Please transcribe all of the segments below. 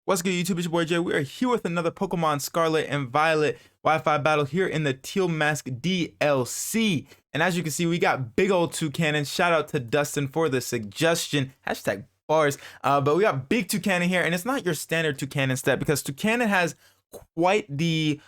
What's good, YouTube? It's your boy Jay. We are here with another Pokemon Scarlet and Violet Wi-Fi battle here in the Teal Mask DLC. And as you can see, we got big old Toucannon. Shout out to Dustin for the suggestion. Hashtag bars. But we got big Toucannon here, and it's not your standard Toucannon set because Toucannon has quite the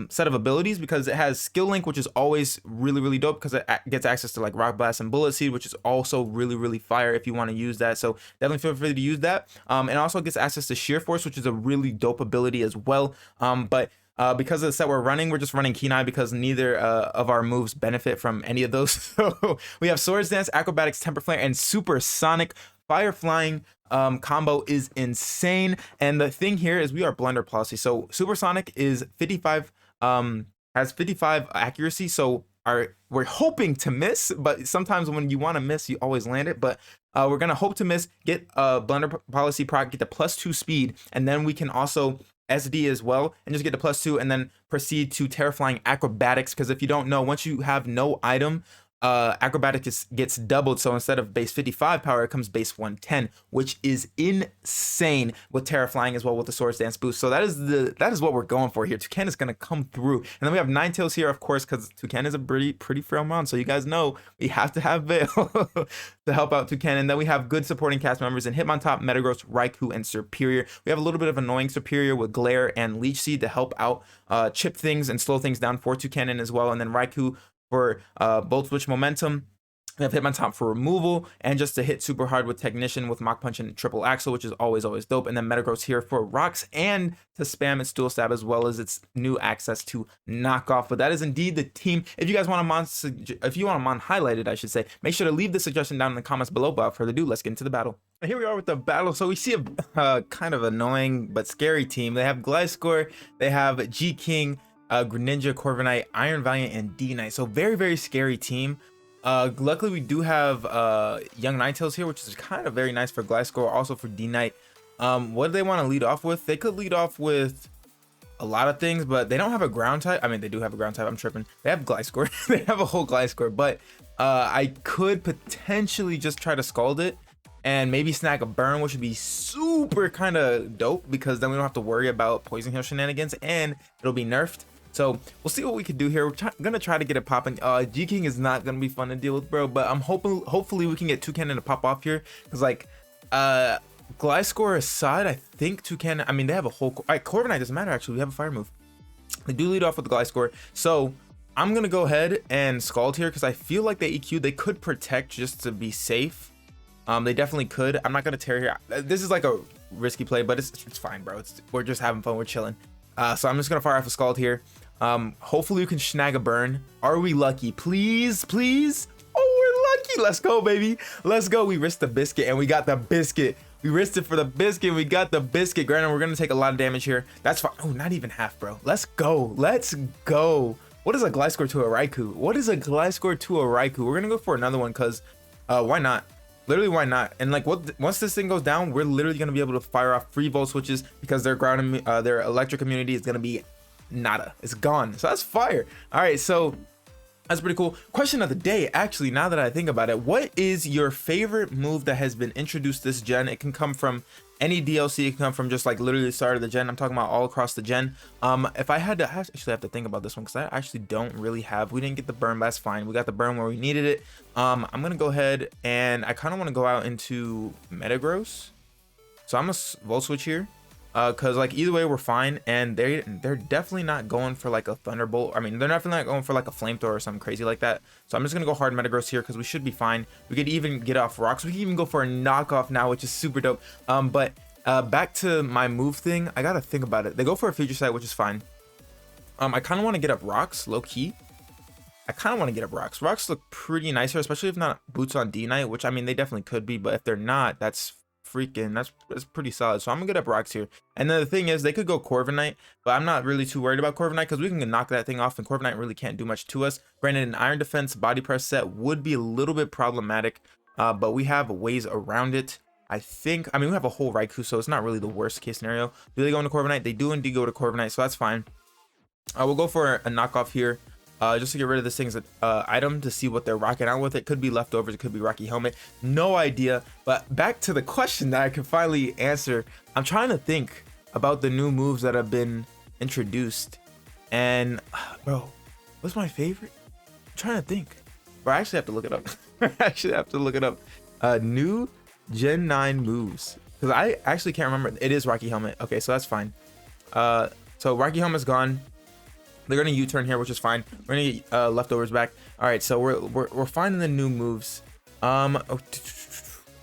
set of abilities, because it has Skill Link, which is always really dope because it gets access to like Rock Blast and Bullet Seed, which is also really fire if you want to use that. So definitely feel free to use that. And also gets access to Sheer Force, which is a really dope ability as well. But because of the set we're running, we're just running Kenai because neither of our moves benefit from any of those. So we have Swords Dance, Acrobatics, Temper Flare, and Supersonic. Fire Flying combo is insane, and the thing here is we are Blunder Policy. So Supersonic is 55, has 55 accuracy. So we're hoping to miss, but sometimes when you want to miss, you always land it. But we're gonna hope to miss, get Blunder Policy proc, get the +2 speed, and then we can also SD as well and just get the +2, and then proceed to Terrifying Acrobatics. Because if you don't know, once you have no item, acrobatics gets doubled, so instead of base 55 power, it comes base 110, which is insane with Terra Flying as well with the Swords Dance boost. So that is what we're going for here. Toucannon is gonna come through, and then we have Ninetales here, of course, because Toucannon is a pretty frail mon. So you guys know we have to have Veil to help out Toucannon. Then we have good supporting cast members in Hitmontop, Metagross, Raikou, and Serperior. We have a little bit of annoying Serperior with Glare and Leech Seed to help out chip things and slow things down for Toucannon as well, and then Raikou for Bolt Switch Momentum. We have Hitmontop for removal, and just to hit super hard with Technician with Mach Punch and Triple Axle, which is always dope. And then Metagross here for rocks and to spam its Dual Stab, as well as its new access to Knockoff. But that is indeed the team. If you guys want a mon highlighted, I should say, make sure to leave the suggestion down in the comments below. But without further ado, let's get into the battle. And here we are with the battle. So we see a kind of annoying but scary team. They have Gliscor, they have G-King, Greninja, Corviknight, Iron Valiant, and D-Knight. So very scary team. Luckily we do have young Ninetales here, which is kind of very nice for Gliscor, also for D-Knight. What do they want to lead off with? They could lead off with a lot of things, but they don't have a ground type. I mean, they do have a ground type. I'm tripping. They have Gliscor. They have a whole Gliscor, but I could potentially just try to Scald it and maybe snag a burn, which would be super kind of dope, because then we don't have to worry about Poison Heal shenanigans and it'll be nerfed. So we'll see what we can do here. We're gonna try to get it popping. G-King is not gonna be fun to deal with, bro, but I'm hopefully we can get Toucannon to pop off here, because like Gliscor aside, I think Toucannon, I mean, they have a whole Corviknight doesn't matter. Actually, we have a fire move. They do lead off with the Gliscor, so I'm gonna go ahead and Scald here because I feel like they EQ. They could protect just to be safe. They definitely could. I'm not gonna tear here. This is like a risky play, but it's fine, bro. We're just having fun. We're chilling. So I'm just gonna fire off a Scald here. Hopefully we can snag a burn. Are we lucky? Please. Oh, we're lucky. Let's go, baby. Let's go. We risked the biscuit and we got the biscuit. We risked it for the biscuit and we got the biscuit. Granted, we're gonna take a lot of damage here. That's fine. Oh, not even half, bro. Let's go. What is a Gliscor to a Raikou? We're gonna go for another one because why not? Literally, why not? And like, once this thing goes down, we're literally gonna be able to fire off free Volt Switches, because their their electric immunity is gonna be nada. It's gone. So that's fire. All right, so that's pretty cool. Question of the day, actually, now that I think about it, what is your favorite move that has been introduced this gen? It can come from any DLC, it can come from just like literally the start of the gen. I'm talking about all across the gen. If I had to actually have to think about this one, because I actually don't really have, we didn't get the burn, but that's fine. We got the burn where we needed it. I'm gonna go ahead and I kind of want to go out into Metagross, so I'm gonna Volt Switch here. Because like either way we're fine, and they're definitely not going for like a Thunderbolt. I mean, they're definitely not going for like a Flamethrower or something crazy like that. So I'm just gonna go hard Metagross here because we should be fine. We could even get off rocks. We can even go for a knockoff now, which is super dope. But back to my move thing, I gotta think about it. They go for a Future Sight, which is fine. I kind of want to get up rocks, low key. Rocks look pretty nice here, especially if not boots on D-Knight, which I mean they definitely could be, but if they're not, that's pretty solid. So I'm gonna get up rocks here. And then the thing is, they could go Corviknight, but I'm not really too worried about Corviknight because we can knock that thing off, and Corviknight really can't do much to us. Granted, an Iron Defense Body Press set would be a little bit problematic, but we have ways around it. I mean, we have a whole Raikou, so it's not really the worst case scenario. Do they go into Corviknight? They do indeed go to Corviknight, so that's fine. We'll go for a knockoff here. just to get rid of this thing's item to see what they're rocking out with. It could be leftovers, it could be Rocky Helmet, no idea. But back to the question that I can finally answer. I'm trying to think about the new moves that have been introduced. And bro, what's my favorite? I'm trying to think. Bro, I actually have to look it up. I actually have to look it up. New Gen 9 moves. Because I actually can't remember. It is Rocky Helmet. Okay, so that's fine. So Rocky Helmet's gone. They're gonna U-turn here, which is fine. We're gonna get leftovers back. All right, so we're finding the new moves. All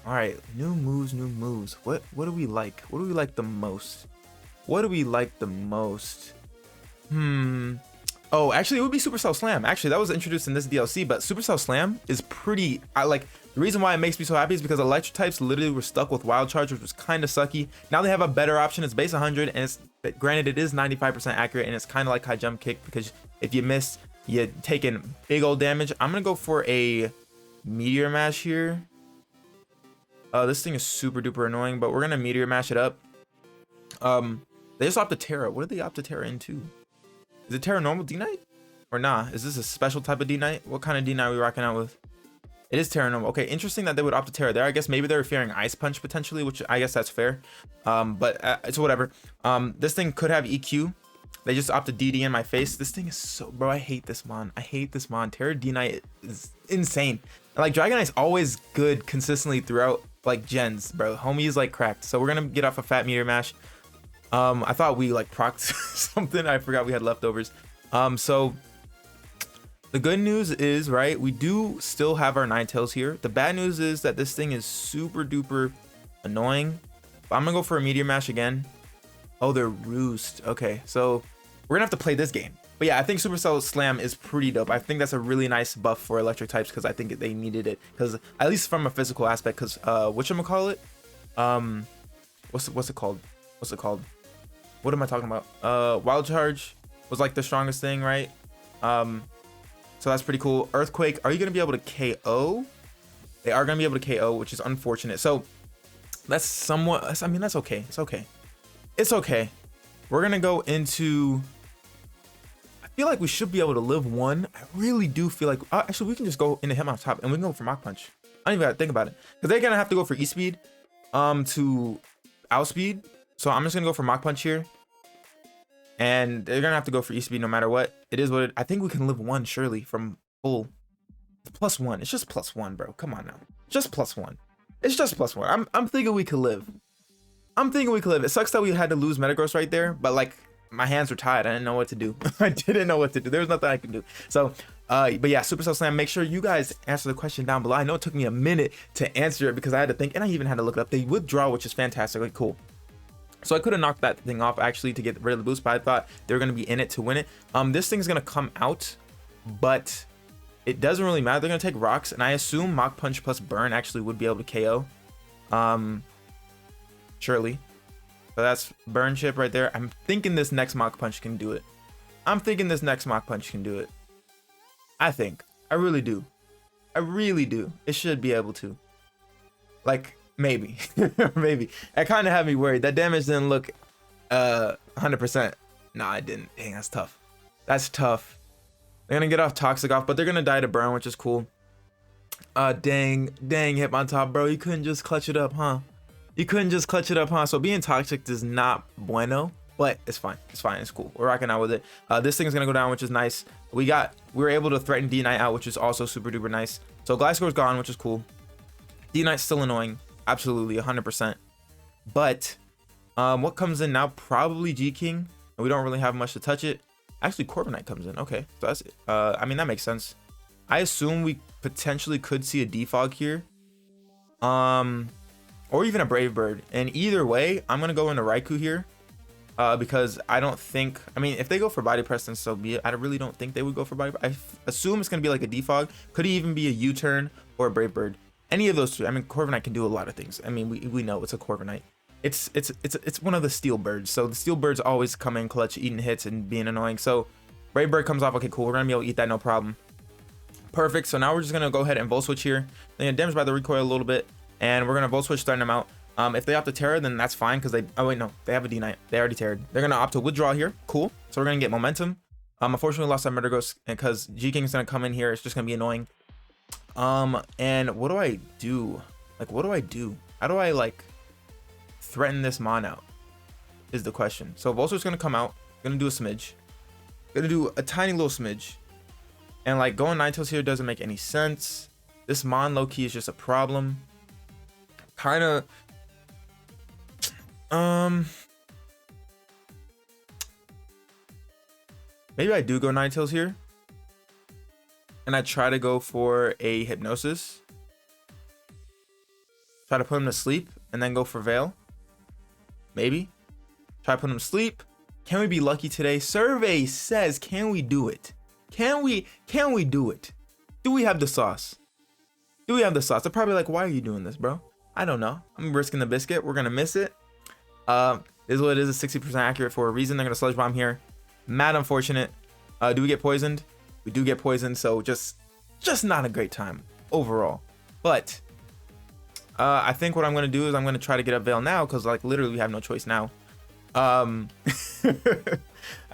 right, new moves. What do we like? What do we like the most? What do we like the most? Oh, actually, it would be Supercell Slam. Actually, that was introduced in this DLC, but Supercell Slam is pretty. I like the reason why it makes me so happy is because electric types literally were stuck with Wild Charge, which was kind of sucky. Now they have a better option. It's base 100, and it's granted it is 95% accurate, and it's kind of like high jump kick because if you miss, you're taking big old damage. I'm gonna go for a Meteor Mash here. This thing is super duper annoying, but we're gonna Meteor Mash it up. They just opted Terra. What did they opt to Terra into? Is it Terra normal D-Knight? Or nah? Is this a special type of D-Knight? What kind of D-Knight are we rocking out with? It is Terra normal. Okay, interesting that they would opt to Terra there. I guess maybe they're fearing Ice Punch potentially, which I guess that's fair. But it's whatever. This thing could have EQ. They just opted DD in my face. This thing is so... Bro, I hate this mon. I hate this mon. Terra D-Knight is insane. And, like, Dragonite's always good consistently throughout, like, gens, bro. Homie is, like, cracked. So we're going to get off a Fat Meteor Mash. I thought we like procced something. I forgot we had leftovers. So the good news is, right, we do still have our Ninetales here. The bad news is that this thing is super duper annoying. But I'm gonna go for a Meteor Mash again. Oh, they're Roost. Okay, so we're gonna have to play this game. But yeah, I think Supercell Slam is pretty dope. I think that's a really nice buff for electric types because I think they needed it. Because at least from a physical aspect, because whatchamacallit? What's it called? What's it called? What am I talking about? Wild Charge was like the strongest thing, right? So that's pretty cool. Earthquake, are you gonna be able to KO? They are gonna be able to KO, which is unfortunate. So that's somewhat, I mean, that's okay. It's okay. It's okay. We're gonna go into, I feel like we should be able to live one. I really do feel like, actually we can just go into him on top and we can go for Mach Punch. I don't even gotta think about it. Because they're gonna have to go for E-Speed to outspeed. So I'm just gonna go for Mach Punch here. And they're gonna have to go for E-Speed no matter what. It is what it, I think we can live one surely from full. +1. It's just +1, bro. Come on now. Just +1. It's just +1. I'm thinking we could live. I'm thinking we could live. It sucks that we had to lose Metagross right there, but like my hands were tied. I didn't know what to do. I didn't know what to do. There was nothing I could do. So but yeah, Supercell Slam, make sure you guys answer the question down below. I know it took me a minute to answer it because I had to think, and I even had to look it up. They withdraw, which is fantastic. Like, cool. So I could have knocked that thing off actually to get rid of the boost, but I thought they were going to be in it to win it. This thing's going to come out, but it doesn't really matter. They're going to take rocks, and I assume Mach Punch plus Burn actually would be able to KO. Surely. So that's Burn Chip right there. I'm thinking this next Mach Punch can do it. I'm thinking this next Mach Punch can do it. I think. I really do. I really do. It should be able to. Like, maybe. Maybe. It kind of had me worried. That damage didn't look 100%. Nah, it didn't. Dang, that's tough. That's tough. They're gonna get off Toxic off, but they're gonna die to Burn, which is cool. Dang, Hitmontop, bro. You couldn't just clutch it up, huh? You couldn't just clutch it up, huh? So being toxic is not bueno, but it's fine. It's fine. It's cool. We're rocking out with it. This thing is gonna go down, which is nice. We were able to threaten D-Knight out, which is also super duper nice. So Gliscor's gone, which is cool. D-Knight's still annoying. Absolutely, 100%. But what comes in now? Probably G-King. And we don't really have much to touch it. Actually, Corviknight comes in. Okay, so that's I mean, that makes sense. I assume we potentially could see a Defog here. Or even a Brave Bird. And either way, I'm gonna go into Raikou here. Because I don't think, I mean, if they go for Body Press, then so be it. I really don't think they would go for Body Press. I assume it's gonna be like a Defog. Could even be a U-turn or a Brave Bird. Any of those two. I mean, Corviknight can do a lot of things. I mean, we know it's a Corviknight. It's one of the Steel Birds. So the Steel Birds always come in clutch, eating hits and being annoying. So Brave Bird comes off. Okay, cool. We're gonna be able to eat that, no problem. Perfect. So now we're just gonna go ahead and Volt Switch here. Then get damaged by the recoil a little bit, and we're gonna Volt Switch, starting them out. If they opt to Terra, then that's fine because they. Oh wait, no, they have a D-Knight. They already terrored. They're gonna opt to withdraw here. Cool. So we're gonna get momentum. Unfortunately, we lost our Metagross because G-King's gonna come in here. It's just gonna be annoying. And what do I do? Like, what do I do? How do I like threaten this mon out? is the question. So Voltor's gonna come out, gonna do a smidge, gonna do a tiny little smidge, and like going Ninetales here doesn't make any sense. This Mon low key is just a problem. Kind of. Maybe I do go Ninetales here, and I try to go for a Hypnosis. Try to put him to sleep, and then go for Veil. Maybe. Try to put him to sleep. Can we be lucky today? Survey says, can we do it? Can we do it? Do we have the sauce? Do we have the sauce? They're probably like, why are you doing this, bro? I don't know. I'm risking the biscuit. We're gonna miss it. This is what it is. 60% accurate for a reason. They're gonna Sludge Bomb here. Mad unfortunate. Do we get poisoned? We do get poisoned, so just not a great time overall. But I think what I'm gonna do is I'm gonna try to get up Veil now, because like literally we have no choice now. That's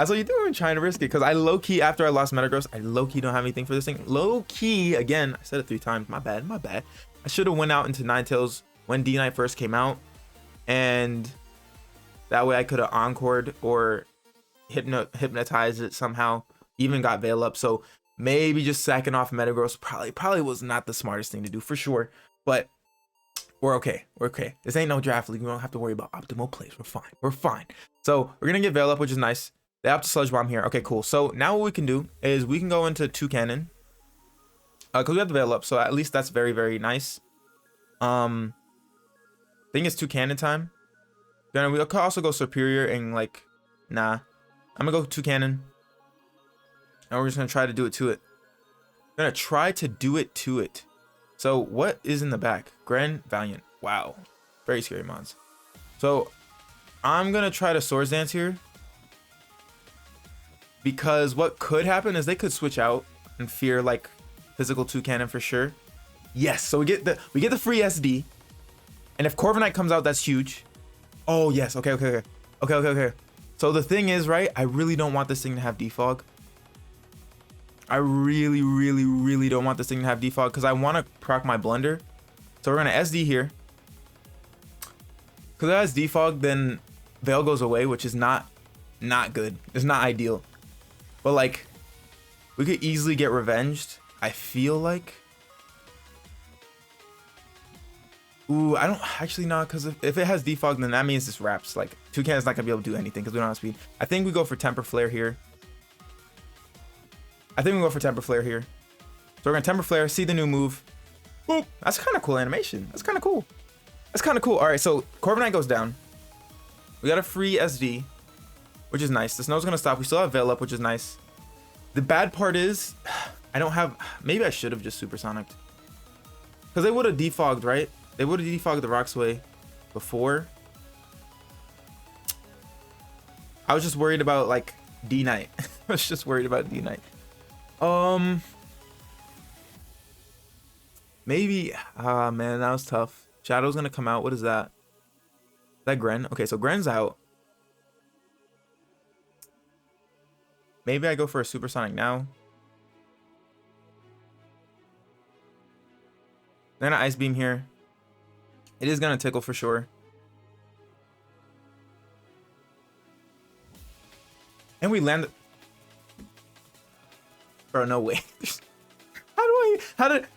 what you do when trying to risk it, because I low-key, after I lost Metagross, I low-key don't have anything for this thing. Low-key, again, I said it 3 times, my bad. I should have went out into Ninetales when D-Knight first came out, and that way I could have encored or hypnotized it somehow, even got Veil up. So maybe just sacking off Metagross probably was not the smartest thing to do, for sure, but we're okay. This ain't no draft league. We don't have to worry about optimal plays. We're fine. So we're gonna get Veil up, which is nice. They have to Sludge Bomb here. Okay, cool. So now what we can do is we can go into Toucannon, because we have the Veil up. So at least that's very, very nice. I think it's Toucannon time. Then we could also go Superior and like, nah. I'm gonna go Toucannon, and we're just gonna try to do it to it. We're gonna try to do it to it. So what is in the back? Grand Valiant. Wow. Very scary mons. So I'm going to try to Swords Dance here, because what could happen is they could switch out and fear like physical Toucannon for sure. Yes. So we get the free SD. And if Corviknight comes out, that's huge. Oh yes. Okay. So the thing is, right, I really don't want this thing to have defog. I really don't want this thing to have defog, because I want to proc my Blunder. So we're going to SD here. Because it has defog, then Veil goes away, which is not good. It's not ideal. But like, we could easily get revenged, I feel like. Ooh, I don't actually know, because if it has defog, then that means this wraps. Like, Toucannon's not going to be able to do anything because we don't have speed. I think we go for Temper Flare here. So we're going to Temper Flare, see the new move. Boop. That's kind of cool animation. That's kind of cool. All right, so Corviknight goes down. We got a free SD, which is nice. The snow's going to stop. We still have Veil up, which is nice. The bad part is, I don't have... Maybe I should have just Supersonic. Because they would have defogged, right? They would have defogged the Roxway before. I was just worried about, like, D-Knight. Maybe, man, that was tough. Shadow's gonna come out. What is that? Is that Gren? Okay, so Gren's out. Maybe I go for a Supersonic now. Then an Ice Beam here. It is gonna tickle for sure. And we land. Bro, no way.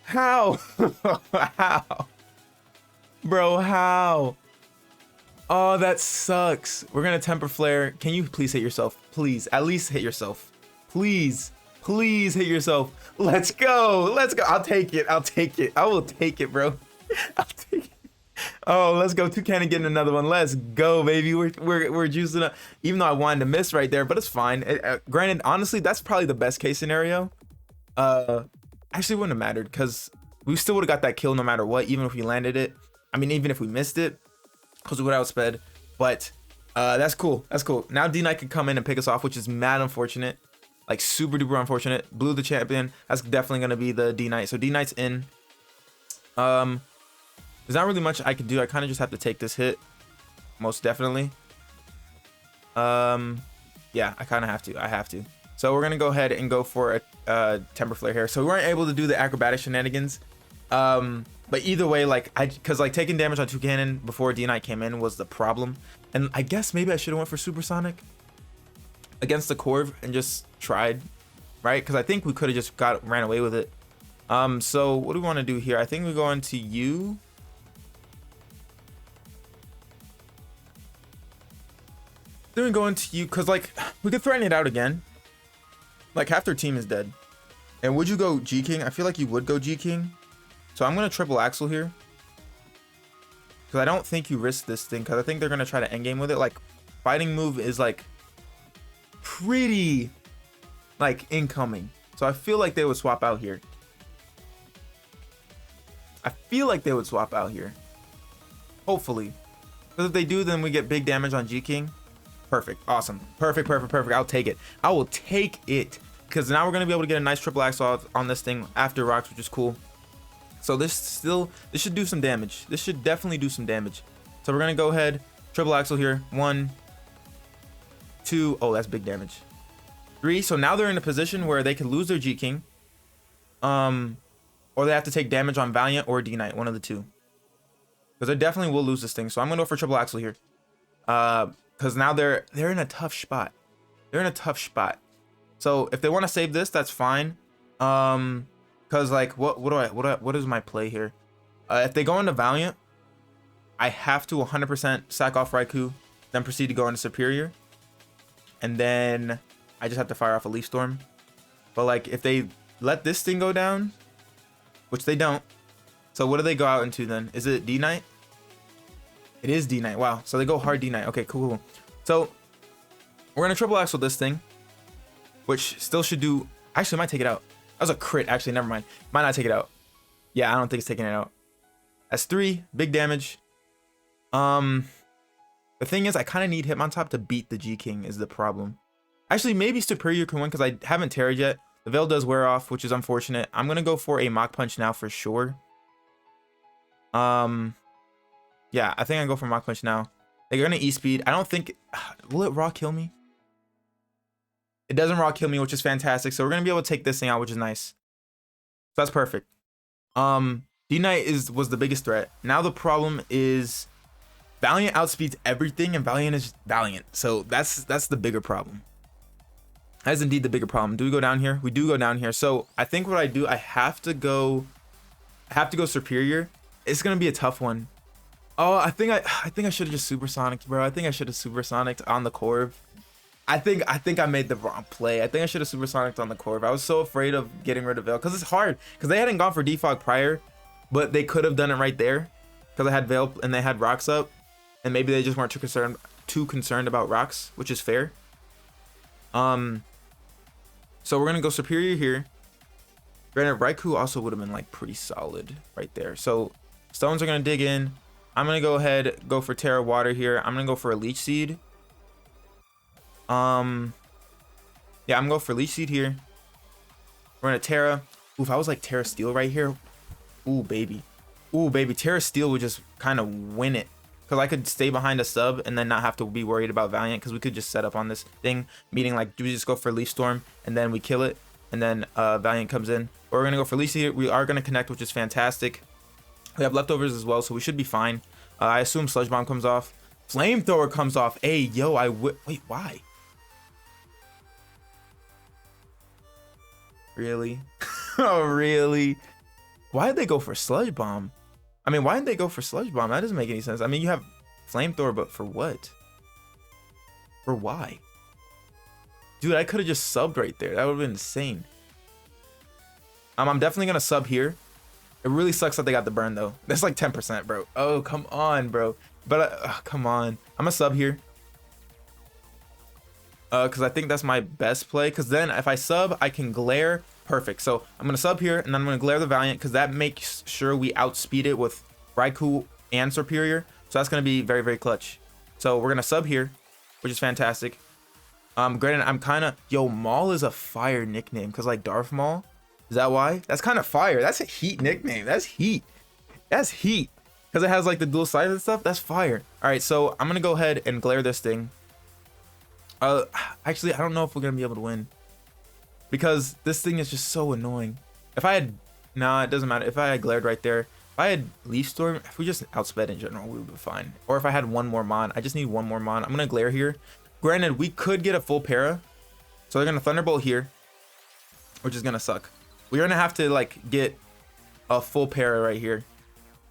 How? Bro, how? Oh, that sucks. We're gonna Temper Flare. Can you please hit yourself? Please, at least hit yourself. Please hit yourself. Let's go. I'll take it. I will take it, bro. I'll take it. Oh, let's go. Toucannon getting another one. Let's go, baby. We're juicing up. Even though I wanted to miss right there, but it's fine. Granted, honestly, that's probably the best case scenario. Actually wouldn't have mattered, because we still would have got that kill no matter what, even if we landed it. I mean, even if we missed it, because we would have outsped. But that's cool. Now D-Knight can come in and pick us off, which is mad unfortunate. Like, super duper unfortunate. Blue the champion. That's definitely going to be the D-Knight. So D-Knight's in. There's not really much I could do. I kind of just have to take this hit. Most definitely. Yeah, I kind of have to. I have to. So we're going to go ahead and go for a Temper Flare here. So we weren't able to do the acrobatic shenanigans. But either way, like because like taking damage on Toucannon before D-Knight came in was the problem. And I guess maybe I should have went for Supersonic against the Corv and just tried, right? Because I think we could have just ran away with it. So what do we want to do here? I think we go into U. Then we go into U because like we could threaten it out again. Like half their team is dead. And would you go G King? I feel like you would go G King. So I'm gonna triple axle here. Because I don't think you risk this thing, because I think they're gonna try to endgame with it. Like fighting move is like pretty like incoming. So I feel like they would swap out here. I feel like they would swap out here. Hopefully. Because if they do, then we get big damage on G King. Perfect. Awesome. Perfect, perfect, perfect. I'll take it. I will take it. Because now we're going to be able to get a nice triple axle on this thing after rocks, which is cool. So this should do some damage. This should definitely do some damage. So we're going to go ahead. Triple axle here. 1, 2. Oh, that's big damage. 3. So now they're in a position where they could lose their G King. Or they have to take damage on Valiant or D-Knight. One of the two. Because they definitely will lose this thing. So I'm going to go for triple axle here. Because now they're in a tough spot. They're in a tough spot. So if they want to save this, that's fine. Because like what is my play here? If they go into Valiant, I have to 100% sack off Raikou, then proceed to go into Superior, and then I just have to fire off a Leaf Storm. But like if they let this thing go down, which they don't, so what do they go out into then? Is it D-Knight? It is D-Knight. Wow. So they go hard D-Knight. Okay, cool. So we're gonna triple axle this thing, which still should do. Actually, might take it out. That was a crit. Actually, never mind. Might not take it out. Yeah, I don't think it's taking it out. That's 3 big damage. The thing is, I kind of need Hitmontop to beat the G King is the problem. Actually, maybe Superior can win because I haven't Terra'd yet. The Veil does wear off, which is unfortunate. I'm gonna go for a Mach Punch now for sure. Yeah, I think I go for Mach Punch now. They're gonna E-Speed. I don't think. Will it raw kill me? It doesn't raw kill me, which is fantastic. So we're gonna be able to take this thing out, which is nice. So that's perfect. D-Knight was the biggest threat. Now the problem is Valiant outspeeds everything, and Valiant is Valiant. So that's the bigger problem. That is indeed the bigger problem. Do we go down here? We do go down here. So I think what I do, I have to go Superior. It's gonna be a tough one. Oh, I think I should have just Supersonic, bro. I think I should have Supersonic on the Corv. I think I made the wrong play. I think I should have Supersonic on the Corv. I was so afraid of getting rid of Veil because it's hard. Because they hadn't gone for Defog prior, but they could have done it right there. Because I had Veil and they had rocks up, and maybe they just weren't too concerned about rocks, which is fair. So we're gonna go Superior here. Granted, Raikou also would have been like pretty solid right there. So stones are gonna dig in. I'm gonna go ahead, go for Terra Water here. I'm gonna go for a Leech Seed. Yeah, I'm gonna go for Leech Seed here. We're gonna Terra. Ooh, if I was like Terra Steel right here. Ooh, baby. Ooh, baby. Terra Steel would just kind of win it. Because I could stay behind a sub and then not have to be worried about Valiant. Because we could just set up on this thing. Meaning like, do we just go for Leaf Storm and then we kill it. And then Valiant comes in. Or we're gonna go for Leech Seed. We are gonna connect, which is fantastic. We have leftovers as well, so we should be fine. I assume Sludge Bomb comes off. Flamethrower comes off. Hey, yo, wait, why? Really? Oh, really? Why did they go for Sludge Bomb? I mean, why didn't they go for Sludge Bomb? That doesn't make any sense. I mean, you have Flamethrower, but for what? For why? Dude, I could have just subbed right there. That would have been insane. I'm definitely going to sub here. It really sucks that they got the burn, though. That's like 10%, bro. Oh, come on, bro. But, come on. I'm going to sub here. Because I think that's my best play. Because then if I sub, I can glare. Perfect. So I'm going to sub here, and then I'm going to glare the Valiant. Because that makes sure we outspeed it with Raikou and Superior. So that's going to be very, very clutch. So we're going to sub here, which is fantastic. Granted, I'm kind of... Yo, Maul is a fire nickname. Because like Darth Maul... Is that why? That's kind of fire. That's a heat nickname. That's heat. That's heat. Because it has like the dual sides and stuff. That's fire. All right, so I'm going to go ahead and glare this thing. Actually, I don't know if we're going to be able to win. Because this thing is just so annoying. If I had... Nah, it doesn't matter. If I had glared right there, if If I had Leaf Storm, if we just outsped in general, we would be fine. Or if I had one more mon, I just need one more mon. I'm gonna Glare here. Granted, we could get a full para, so they're gonna Thunderbolt here, which is gonna suck. We're gonna have to like get a full para right here,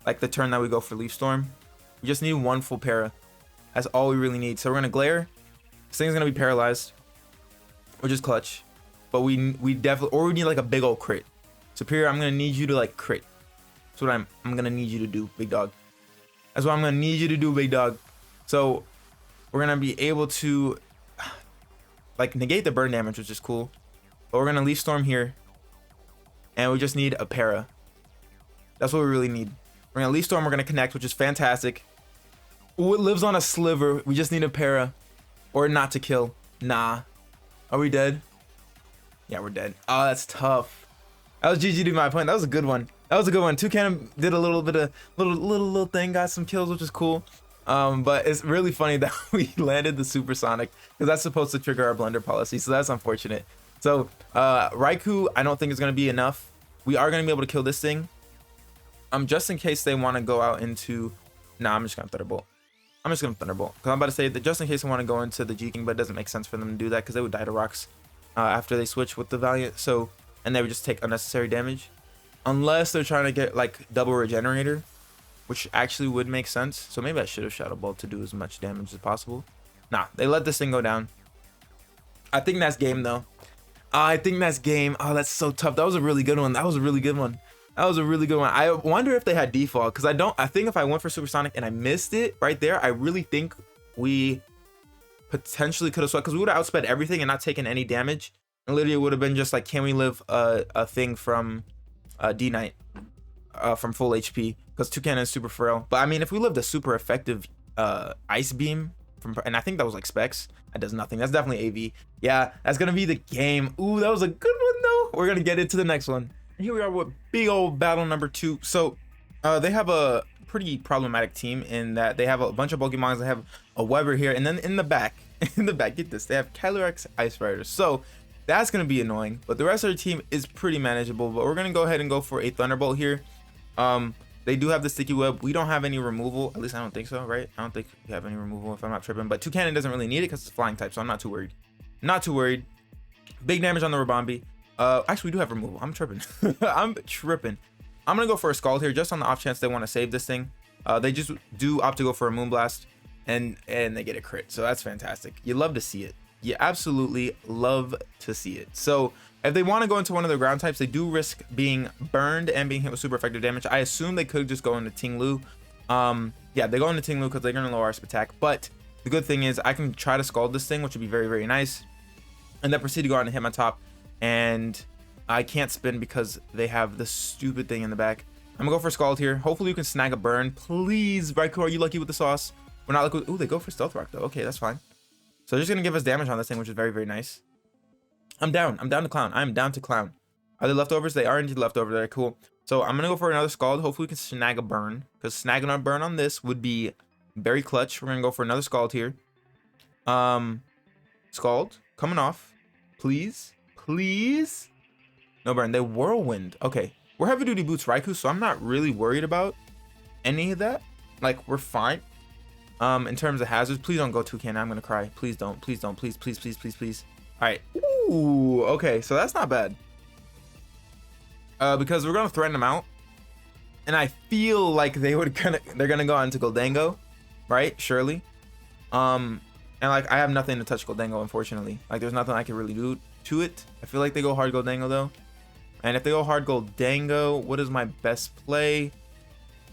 like the turn that we go for Leaf Storm. We just need one full para. That's all we really need. So we're gonna Glare. This thing's gonna be paralyzed, which is clutch. But we definitely, or we need like a big old crit. Superior, I'm gonna need you to like crit. That's what I'm gonna need you to do, big dog. That's what I'm gonna need you to do, big dog. So we're gonna be able to like negate the burn damage, which is cool. But we're gonna Leaf Storm here, and we just need a para. That's what we really need. We're gonna Leaf Storm, we're gonna connect, which is fantastic. Ooh, it lives on a sliver. We just need a para. Or not to kill. Nah. Are we dead? Yeah, we're dead. Oh, that's tough. That was GG to my point. That was a good one. That was a good one. Toucannon did a little bit of little thing, got some kills, which is cool. But it's really funny that we landed the Supersonic because that's supposed to trigger our Blunder Policy. So that's unfortunate. So Raikou, I don't think is gonna be enough. We are gonna be able to kill this thing. Just in case they want to go out into. Nah, I'm just gonna Thunderbolt. I'm just gonna Thunderbolt because I'm about to say that just in case they want to go into the G-King, but it doesn't make sense for them to do that because they would die to rocks after they switch with the Valiant. So, and they would just take unnecessary damage unless they're trying to get like double regenerator, which actually would make sense. So maybe I should have Shadow Ball to do as much damage as possible. Nah, they let this thing go down. I think that's game though. I think that's game. Oh, that's so tough. That was a really good one. That was a really good one. That was a really good one. I wonder if they had default because I think if I went for Supersonic and I missed it right there, I really think we potentially could have swept because we would have outsped everything and not taken any damage. And literally it would have been just like, can we live a thing from D-Knight from full HP because Toucannon is super frail. But I mean, if we lived a super effective Ice Beam and I think that was like Specs, that does nothing. That's definitely AV. Yeah, that's gonna be the game. Ooh, that was a good one though. We're gonna get into the next one. Here we are with big old battle number 2. So they have a pretty problematic team in that they have a bunch of Pokemons. They have a Weber here, and then in the back, get this, they have Calyrex Ice Riders. So that's gonna be annoying, but the rest of their team is pretty manageable. But we're gonna go ahead and go for a Thunderbolt here. They do have the Sticky Web. We don't have any removal, at least I don't think so, right? I don't think we have any removal if I'm not tripping. But Toucannon doesn't really need it because it's a flying type, so I'm not too worried. Not too worried. Big damage on the Rabombi. Actually, we do have removal. I'm tripping. I'm tripping. I'm gonna go for a Scald here just on the off chance they want to save this thing. They just do opt to go for a Moonblast and they get a crit. So that's fantastic. You love to see it. You absolutely love to see it. So if they want to go into one of their ground types, they do risk being burned and being hit with super effective damage. I assume they could just go into Tinglu. Yeah, they go into Tinglu because they're gonna lower our attack. But the good thing is I can try to Scald this thing, which would be very, very nice. And then proceed to go out and hit my top. And I can't spin because they have this stupid thing in the back. I'm gonna go for Scald here. Hopefully you can snag a burn. Please, Raikou, are you lucky with the sauce? We're not lucky. Ooh, they go for Stealth Rock though. Okay, that's fine. So they're just gonna give us damage on this thing, which is very, very nice. I'm down to Clown. I'm down to Clown. Are they leftovers? They are indeed leftovers. They're cool. So I'm gonna go for another Scald. Hopefully we can snag a burn because snagging a burn on this would be very clutch. We're gonna go for another Scald here. Scald coming off, please. Please. No burn. They Whirlwind. Okay. We're heavy duty boots Raikou, so I'm not really worried about any of that. Like, we're fine. In terms of hazards, please don't go Toucannon. I'm gonna cry. Please don't. Please don't. Please, please, please, please, please. Alright. Ooh, okay, so that's not bad. Because we're gonna threaten them out. And I feel like they're gonna go into Goldango, right? Surely. And like I have nothing to touch Goldango, unfortunately. Like there's nothing I can really do to it. I feel like they go hard Goldango though. And if they go hard Goldango, what is my best play?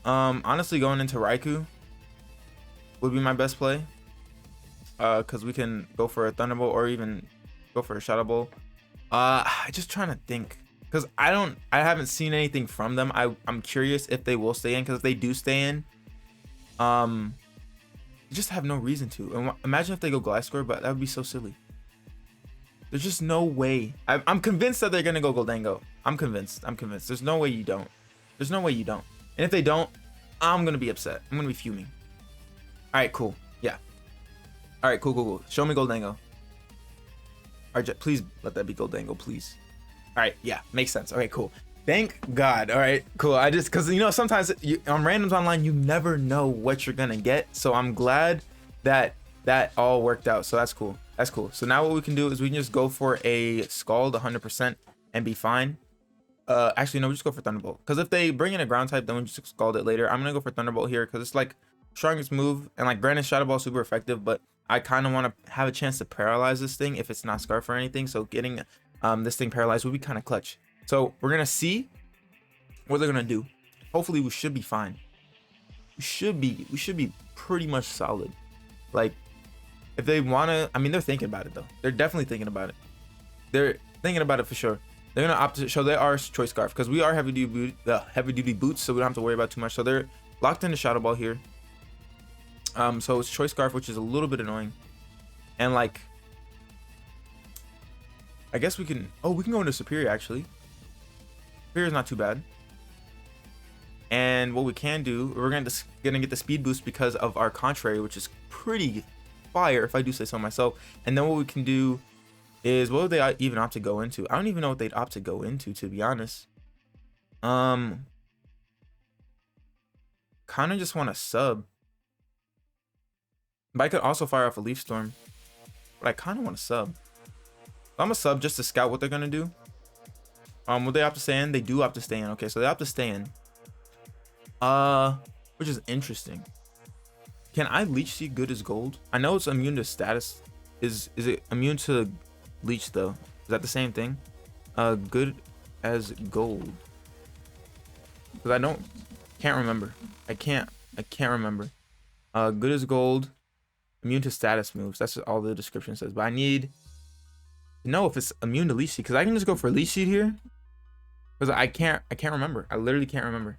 Honestly, going into Raikou would be my best play. Because we can go for a Thunderbolt or even go for a Shadow Ball. Just trying to think. Because I haven't seen anything from them. I'm curious if they will stay in. Because if they do stay in, you just have no reason to. And imagine if they go Gliscor, but that would be so silly. There's just no way. I'm convinced that they're gonna go Goldango. I'm convinced. There's no way you don't. There's no way you don't. And if they don't, I'm gonna be upset. I'm gonna be fuming. All right, cool. Yeah. All right, cool. Show me Goldango. All right, please let that be Goldango, please. All right, yeah, makes sense. Okay, cool. Thank God. All right, cool. I just, because, you know, sometimes on randoms online, you never know what you're going to get. So I'm glad that that all worked out. So that's cool. That's cool. So now what we can do is we can just go for a Scald 100% and be fine. Actually, no, we just go for Thunderbolt. Because if they bring in a ground type, then we just Scald it later. I'm going to go for Thunderbolt here because it's like strongest move. And like granted, Shadow Ball is super effective, but I kind of want to have a chance to paralyze this thing if it's not Scarf or anything. So getting this thing paralyzed would be kind of clutch. So we're going to see what they're going to do. Hopefully we should be fine. We should be pretty much solid. Like, if they want to, I mean, they're thinking about it though. They're definitely thinking about it. They're thinking about it for sure. They're going to opt to show they are Choice Scarf because we are heavy duty boots, so we don't have to worry about too much. So they're locked into Shadow Ball here. So it's Choice Scarf, which is a little bit annoying. And like, I guess we can, we can go into Superior actually. Superior is not too bad. And what we can do, we're gonna get the speed boost because of our Contrary, which is pretty fire if I do say so myself. And then what we can do is, what would they even opt to go into? I don't even know what they'd opt to go into, to be honest. Kind of just want to sub. But I could also fire off a Leaf Storm. But I kind of want to sub. I'm gonna sub just to scout what they're gonna do. Would they opt to stay in? They do opt to stay in. Okay, so they opt to stay in. Which is interesting. Can I Leech Seed good as gold? I know it's immune to status. Is it immune to Leech though? Is that the same thing? Good as gold. Because I can't remember. I can't remember. Good as gold. Immune to status moves. That's all the description says. But I need to know if it's immune to Leech Seed. Because I can just go for Leech Seed here. Because I can't remember. I literally can't remember.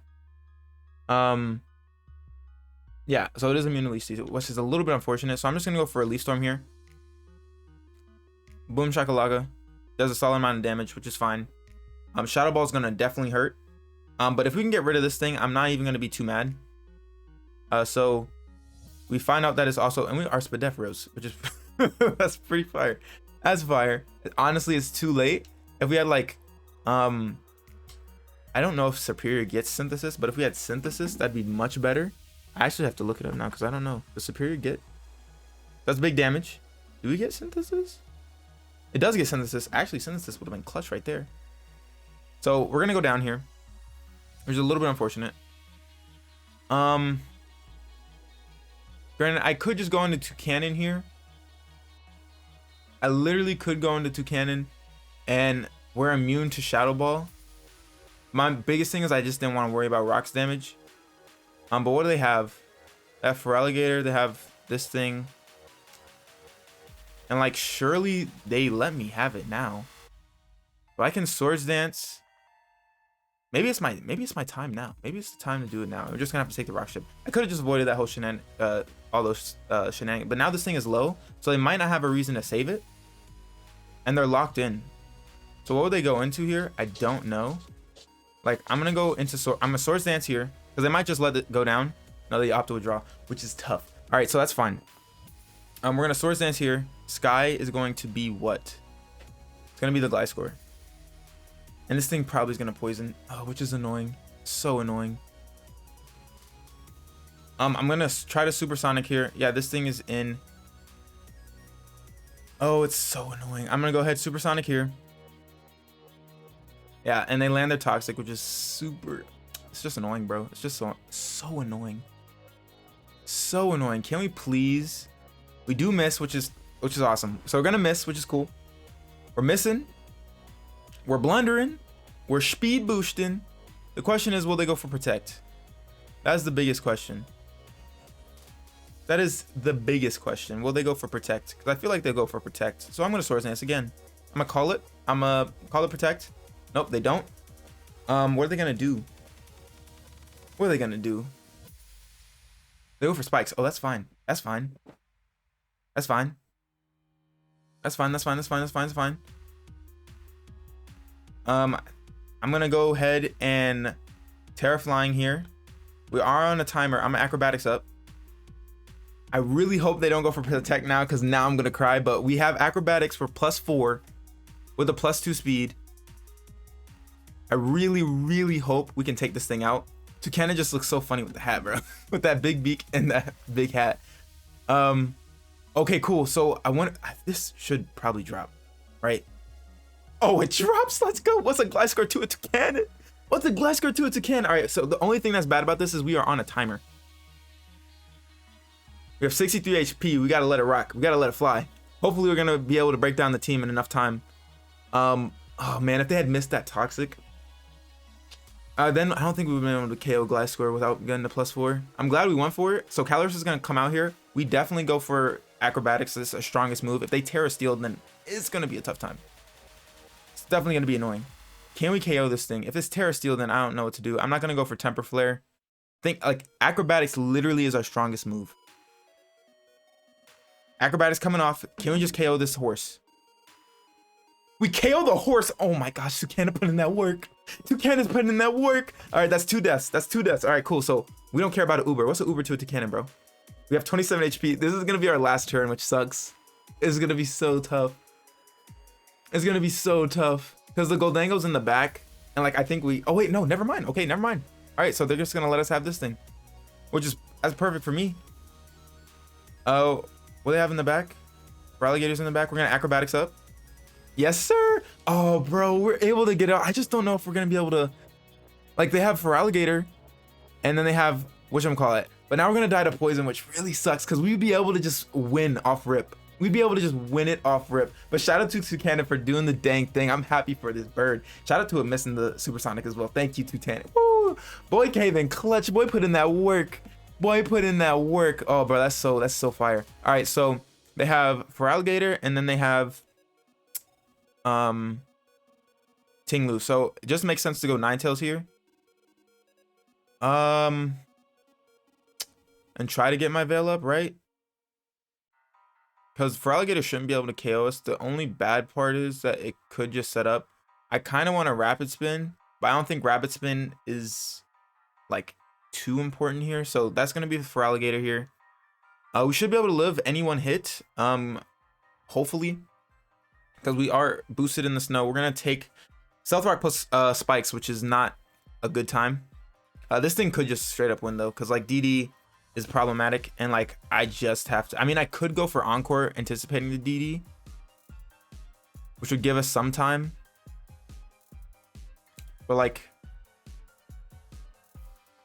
Yeah, so it is immune to Leaf Seed, which is a little bit unfortunate. So I'm just gonna go for a Leaf Storm here. Boom Shakalaka. Does a solid amount of damage, which is fine. Shadow Ball is gonna definitely hurt. But if we can get rid of this thing, I'm not even gonna be too mad. So we find out that it's also, and we are Spideferos, which is that's pretty fire. That's fire. Honestly, it's too late. If we had like I don't know if Superior gets Synthesis, but if we had Synthesis, that'd be much better. I actually have to look it up now because I don't know. Does Superior get? That's big damage. Do we get Synthesis? It does get Synthesis. Actually, Synthesis would have been clutch right there. So we're gonna go down here, which is a little bit unfortunate. Granted, I could just go into Toucannon here. I literally could go into Toucannon, and we're immune to Shadow Ball. My biggest thing is I just didn't want to worry about rocks damage. But what do they have? They have Feraligatr, they have this thing. And like, surely they let me have it now. But I can Swords Dance. Maybe it's my time now. Maybe it's the time to do it now. We're just gonna have to take the rock ship. I could have just avoided that whole all those shenanigans. But now this thing is low, so they might not have a reason to save it. And they're locked in. So what would they go into here? I don't know. Like, I'm gonna go into I'm a Swords Dance here because they might just let it go down. No, they opt to withdraw, which is tough. All right, so that's fine. We're gonna Swords Dance here. Sky is going to be what? It's gonna be the Gliscor. And this thing probably is gonna poison, which is annoying. So annoying. I'm gonna try to Supersonic here. Yeah, this thing is in. Oh, it's so annoying. I'm gonna go ahead Supersonic here. Yeah, and they land their Toxic, which is super. It's just annoying, bro. It's just so annoying. So annoying. Can we please? We do miss, which is awesome. So we're gonna miss, which is cool. We're missing. We're blundering. We're speed boosting. The question is, will they go for Protect? That's the biggest question. That is the biggest question. Will they go for Protect? Because I feel like they'll go for Protect. So I'm gonna Swords Dance again. I'm gonna call it. I'm gonna call it Protect. Nope, they don't. What are they gonna do? What are they gonna do? They go for Spikes. Oh, that's fine. That's fine. That's fine. That's fine. That's fine. That's fine. That's fine. That's fine. I'm gonna go ahead and Terra Flying here. We are on a timer. I'm Acrobatics up. I really hope they don't go for Protect now, because now I'm gonna cry. But we have Acrobatics for +4 with a +2 speed. I really, really hope we can take this thing out. Toucannon just looks so funny with the hat, bro. With that big beak and that big hat. Okay, cool. So this should probably drop, right? Oh, it drops. Let's go. What's a Gliscor to a Toucannon? What's a Gliscor to a Toucannon? All right, so the only thing that's bad about this is we are on a timer. We have 63 HP. We got to let it rock. We got to let it fly. Hopefully, we're going to be able to break down the team in enough time. Oh, man, if they had missed that Toxic, then I don't think we would have been able to KO Gliscor without getting the +4. I'm glad we went for it. So Calyrex is going to come out here. We definitely go for Acrobatics. This is our strongest move. If they Terra Steel, then it's going to be a tough time. It's definitely going to be annoying. Can we KO this thing? If it's Terra Steel, then I don't know what to do. I'm not going to go for Temper Flare. Think like Acrobatics literally is our strongest move. Acrobatics coming off. Can we just KO this horse? We KO the horse. Oh my gosh, Toucannon put in that work. Toucannon's putting in that work. All right, that's 2 deaths. That's 2 deaths. All right, cool. So we don't care about an Uber. What's an Uber to a Toucannon, bro? We have 27 HP. This is going to be our last turn, which sucks. It's going to be so tough. It's going to be so tough. Because the Goldango's in the back. And like, I think we... Oh, wait, no, never mind. Okay, never mind. All right, so they're just going to let us have this thing. Which is... That's perfect for me. Oh, what do they have in the back? For alligators in the back, we're going to Acrobatics up. Yes, sir. Oh, bro, we're able to get out. I just don't know if we're going to be able to... Like, they have for alligator. And then they have... Whatchamacallit. But now we're going to die to poison, which really sucks. Because we'd be able to just win off rip. We'd be able to just win it off rip. But shout out to Toucannon for doing the dang thing. I'm happy for this bird. Shout out to him missing the Supersonic as well. Thank you, Toucannon. Woo! Boy came in clutch. Boy put in that work. Boy put in that work. Oh, bro, that's so fire. All right, so they have for alligator, and then they have Tinglu. So it just makes sense to go Ninetales here. And try to get my Veil up, right? Because for alligator shouldn't be able to KO us. The only bad part is that it could just set up. I kind of want a rapid spin, but I don't think rapid spin is like too important here. So that's gonna be for alligator here. We should be able to live any one hit. Hopefully, because we are boosted in the snow. We're gonna take Stealth Rock plus spikes, which is not a good time. This thing could just straight up win though, because like DD is problematic, and like I just have to. I mean, I could go for Encore, anticipating the DD, which would give us some time. But like,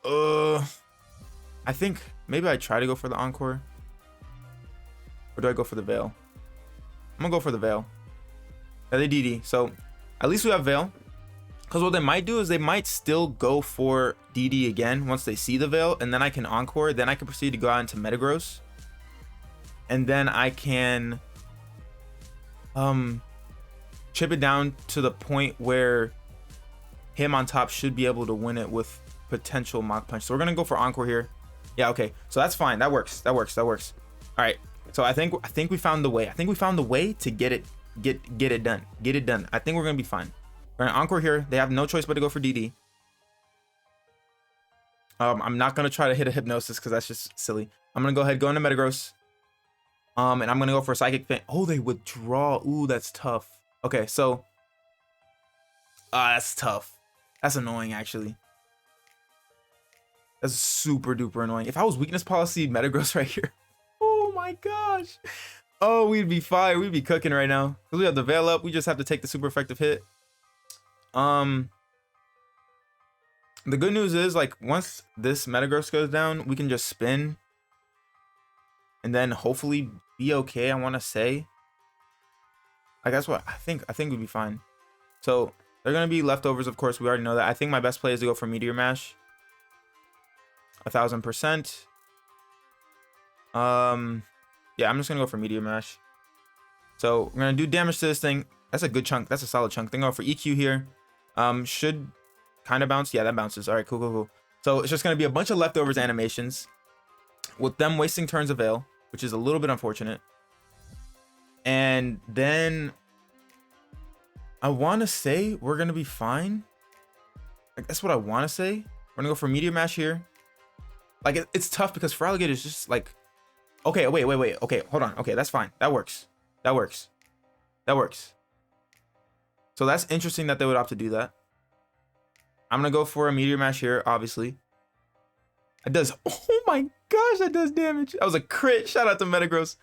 I think maybe I try to go for the Encore, or do I go for the Veil? I'm gonna go for the Veil. Yeah, they DD, so at least we have Veil. Because what they might do is they might still go for DD again once they see the Veil, and then I can Encore. Then I can proceed to go out into Metagross, and then I can chip it down to the point where him on top should be able to win it with potential Mach Punch. So we're gonna go for Encore here. Yeah, okay. So that's fine. That works. That works. That works. All right. So I think we found the way. I think we found the way to get it done. Get it done. I think we're gonna be fine. We're gonna Encore here. They have no choice but to go for DD. I'm not gonna try to hit a Hypnosis because that's just silly. I'm gonna go ahead, go into Metagross. And I'm gonna go for a Psychic Feint. Oh, they withdraw. Ooh, that's tough. Okay, so that's tough. That's annoying, actually. That's super duper annoying. If I was Weakness Policy Metagross right here, oh my gosh. Oh, we'd be fire. We'd be cooking right now. Because we have the Veil up. We just have to take the super effective hit. The good news is, like, once this Metagross goes down, we can just spin and then hopefully be okay. I want to say, like, that's what I think we'd be fine. So they're gonna be leftovers, of course. We already know that. I think my best play is to go for Meteor Mash, 1000%. Yeah, I'm just gonna go for Meteor Mash. So we're gonna do damage to this thing. That's a good chunk. That's a solid chunk. Then go for EQ here. Should kind of bounce. Yeah, that bounces. All right, cool. So it's just going to be a bunch of leftovers animations with them wasting turns of Veil, which is a little bit unfortunate. And then I want to say we're going to be fine. Like, that's what I want to say. We're going to go for Meteor Mash here. Like, it's tough because for alligator is just like, okay, wait. Okay, hold on. Okay, that's fine. That works. So that's interesting that they would opt to do that. I'm gonna go for a Meteor Mash here, obviously. It does, oh my gosh, that does damage. That was a crit. Shout out to Metagross.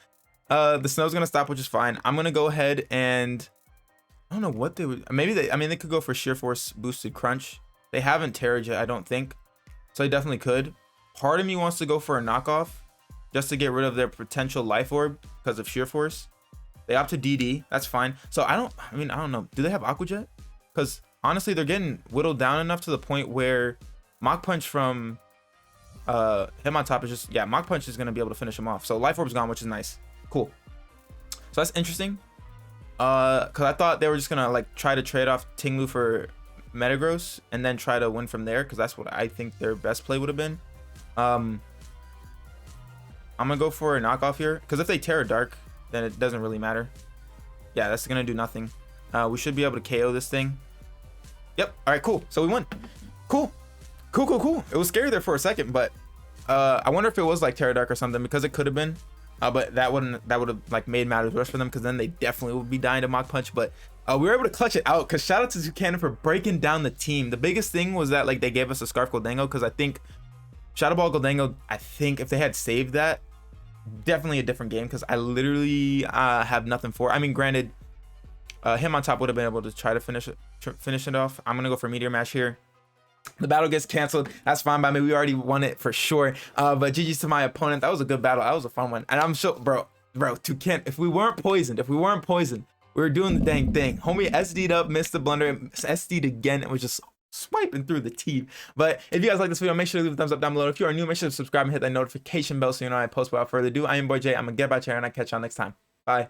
The snow's gonna stop, which is fine. I'm gonna go ahead and I don't know what they would, maybe they, I mean, they could go for Sheer Force boosted Crunch. They haven't Terraged yet, I don't think. So they definitely could. Part of me wants to go for a knockoff just to get rid of their potential Life Orb because of Sheer Force. They opt to DD, that's fine. So I don't know. Do they have Aqua Jet? Because honestly, they're getting whittled down enough to the point where Mach Punch from him on top is just, yeah, Mach Punch is going to be able to finish him off. So Life Orb's gone, which is nice. Cool. So that's interesting. Because I thought they were just going to like try to trade off Tinglu for Metagross and then try to win from there, because that's what I think their best play would have been. I'm going to go for a knockoff here, because if they Terra Dark, then it doesn't really matter. Yeah, that's going to do nothing. We should be able to KO this thing. Yep. All right, cool. So we won. Cool. Cool. It was scary there for a second, but I wonder if it was like Terra Dark or something, because it could have been. But that would have like made matters worse for them, because then they definitely would be dying to Mach Punch. But we were able to clutch it out, because shout out to Toucannon for breaking down the team. The biggest thing was that like they gave us a Scarf Goldango, because I think Shadow Ball Goldango, I think if they had saved that, definitely a different game, because I literally have nothing for it. I mean, granted, him on top would have been able to try to finish it off. I'm gonna go for Meteor Mash here. The battle gets canceled. That's fine by me. We already won it for sure. But GG's to my opponent. That was a good battle. That was a fun one. And I'm sure, bro, Toucannon, if we weren't poisoned, we were doing the dang thing. Homie SD'd up, missed the blunder, SD'd again, and was just swiping through the team. But if you guys like this video, make sure to leave a thumbs up down below. If you are new, make sure to subscribe and hit that notification bell so you know I post. Without further ado, I am Boy J. I'm gonna get back here and I'll catch y'all next time. Bye.